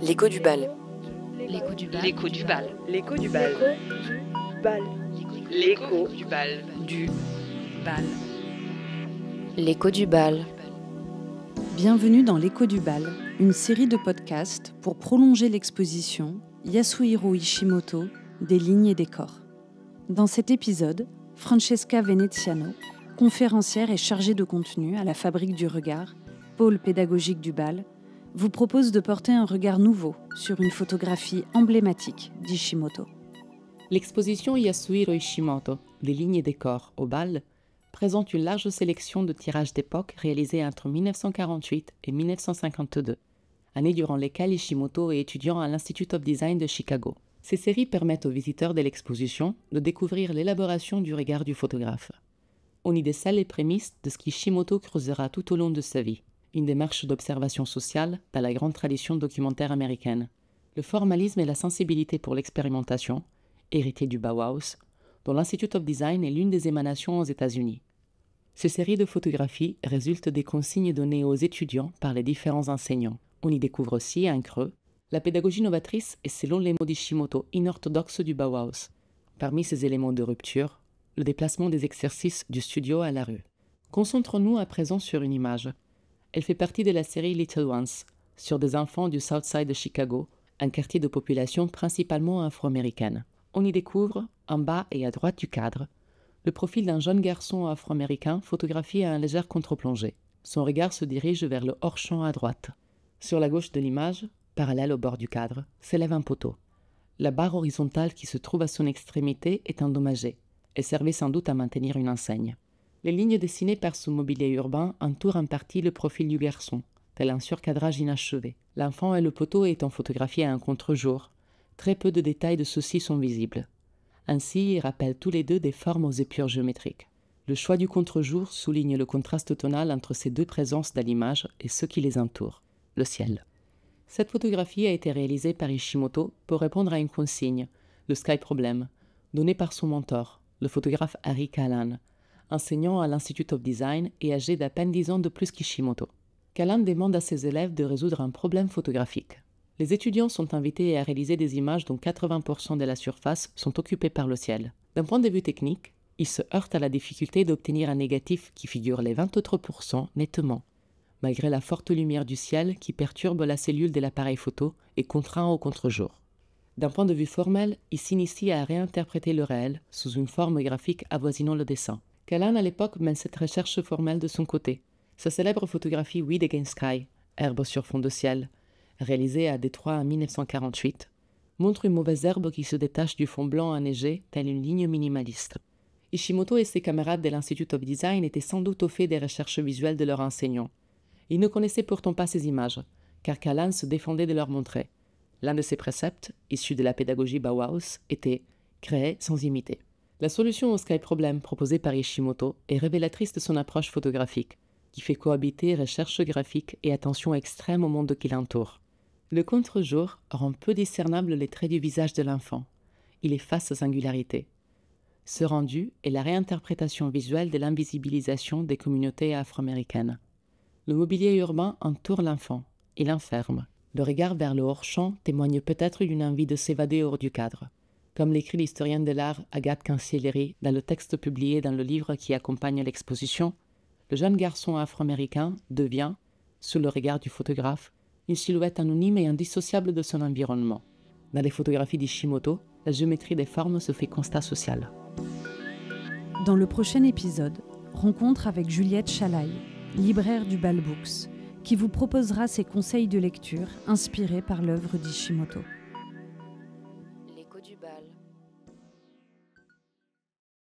L'écho du bal. L'écho du bal. L'écho du bal. L'écho du bal. L'écho du bal. Du bal. L'écho du bal. Bienvenue dans L'écho du bal, une série de podcasts pour prolonger l'exposition Yasuhiro Ishimoto, des lignes et des corps. Dans cet épisode, Francesca Veneziano, conférencière et chargée de contenu à la Fabrique du Regard, pôle pédagogique du bal, vous propose de porter un regard nouveau sur une photographie emblématique d'Ishimoto. L'exposition Yasuhiro Ishimoto, des lignes et des corps au bal, présente une large sélection de tirages d'époque réalisés entre 1948 et 1952, années durant lesquelles Ishimoto est étudiant à l'Institute of Design de Chicago. Ces séries permettent aux visiteurs de l'exposition de découvrir l'élaboration du regard du photographe. On y décèle les prémices de ce qu'Ishimoto creusera tout au long de sa vie, une démarche d'observation sociale dans la grande tradition documentaire américaine, le formalisme et la sensibilité pour l'expérimentation, hérité du Bauhaus, dont l'Institute of Design est l'une des émanations aux États-Unis. Ces séries de photographies résultent des consignes données aux étudiants par les différents enseignants. On y découvre aussi, un creux, la pédagogie novatrice et, selon les mots d'Ishimoto, inorthodoxe du Bauhaus. Parmi ces éléments de rupture, le déplacement des exercices du studio à la rue. Concentrons-nous à présent sur une image. Elle fait partie de la série Little Ones, sur des enfants du South Side de Chicago, un quartier de population principalement afro-américaine. On y découvre, en bas et à droite du cadre, le profil d'un jeune garçon afro-américain photographié à un léger contre-plongée. Son regard se dirige vers le hors-champ à droite. Sur la gauche de l'image, parallèle au bord du cadre, s'élève un poteau. La barre horizontale qui se trouve à son extrémité est endommagée. Elle servait sans doute à maintenir une enseigne. Les lignes dessinées par ce mobilier urbain entourent en partie le profil du garçon, tel un surcadrage inachevé. L'enfant et le poteau étant photographiés à un contre-jour, très peu de détails de ceux-ci sont visibles. Ainsi, ils rappellent tous les deux des formes aux épures géométriques. Le choix du contre-jour souligne le contraste tonal entre ces deux présences dans l'image et ceux qui les entourent, le ciel. Cette photographie a été réalisée par Ishimoto pour répondre à une consigne, le Sky Problem, donnée par son mentor, le photographe Harry Callan, enseignant à l'Institute of Design et âgé d'à peine 10 ans de plus qu'Ishimoto. Callan demande à ses élèves de résoudre un problème photographique. Les étudiants sont invités à réaliser des images dont 80% de la surface sont occupées par le ciel. D'un point de vue technique, ils se heurtent à la difficulté d'obtenir un négatif qui figure les 20 autres pourcents nettement, malgré la forte lumière du ciel qui perturbe la cellule de l'appareil photo et contraint au contre-jour. D'un point de vue formel, ils s'initient à réinterpréter le réel sous une forme graphique avoisinant le dessin. Callan, à l'époque, mène cette recherche formelle de son côté. Sa célèbre photographie Weed Against Sky, herbe sur fond de ciel, réalisée à Détroit en 1948, montre une mauvaise herbe qui se détache du fond blanc enneigé, telle une ligne minimaliste. Ishimoto et ses camarades de l'Institute of Design étaient sans doute au fait des recherches visuelles de leurs enseignants. Ils ne connaissaient pourtant pas ces images, car Callan se défendait de leur montrer. L'un de ses préceptes, issu de la pédagogie Bauhaus, était « créer sans imiter ». La solution au Sky Problem proposée par Ishimoto est révélatrice de son approche photographique, qui fait cohabiter recherche graphique et attention extrême au monde qui l'entoure. Le contre-jour rend peu discernables les traits du visage de l'enfant. Il efface sa singularité. Ce rendu est la réinterprétation visuelle de l'invisibilisation des communautés afro-américaines. Le mobilier urbain entoure l'enfant, il l'enferme. Le regard vers le hors-champ témoigne peut-être d'une envie de s'évader hors du cadre. Comme l'écrit l'historienne de l'art Agathe Cancelleri dans le texte publié dans le livre qui accompagne l'exposition, le jeune garçon afro-américain devient, sous le regard du photographe, une silhouette anonyme et indissociable de son environnement. Dans les photographies d'Ishimoto, la géométrie des formes se fait constat social. Dans le prochain épisode, rencontre avec Juliette Chalaï, libraire du Bal Books, qui vous proposera ses conseils de lecture inspirés par l'œuvre d'Ishimoto.